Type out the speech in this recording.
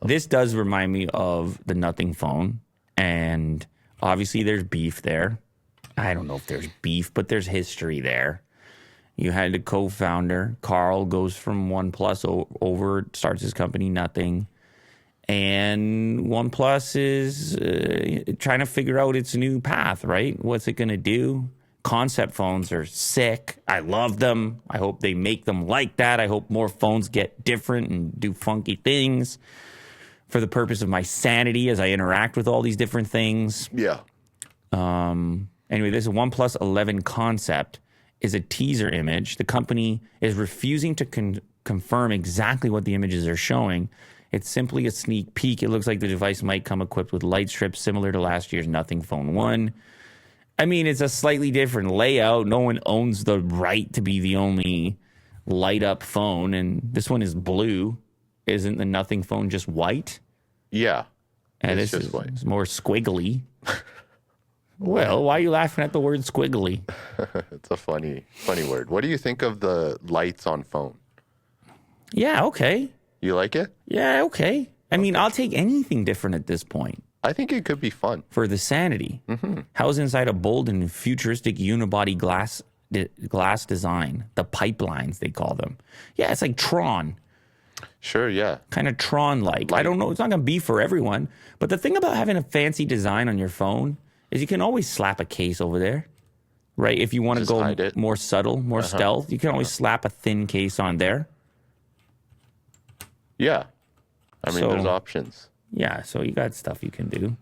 This does remind me of the Nothing phone, and obviously there's beef there. I don't know if there's beef, but there's history there. You had the co-founder, Carl, goes from OnePlus over, starts his company, Nothing. And OnePlus is trying to figure out its new path, right? What's it going to do? Concept phones are sick. I love them. I hope they make them like that. I hope more phones get different and do funky things for the purpose of my sanity as I interact with all these different things. Yeah. Anyway, this OnePlus 11 concept is a teaser image. The company is refusing to confirm exactly what the images are showing. It's simply a sneak peek. It looks like the device might come equipped with light strips similar to last year's Nothing Phone 1. I mean, it's a slightly different layout. No one owns the right to be the only light-up phone, and this one is blue. Isn't the Nothing Phone just white? Yeah. And it's this just white. is more squiggly. Well, why are you laughing at the word squiggly? It's a funny word. What do you think of the lights on phone? Yeah, okay. You like it? Yeah, okay. I mean, I'll take anything different at this point. I think it could be fun. For the sanity. Mm-hmm. Housed inside a bold and futuristic unibody glass design. The pipelines, they call them. Yeah, it's like Tron. Sure, yeah. Kind of Tron-like. I don't know. It's not going to be for everyone. But the thing about having a fancy design on your phone is you can always slap a case over there, right? If you want to go more subtle, more stealth, you can always slap a thin case on there. Yeah. I mean, there's options. Yeah, so you got stuff you can do.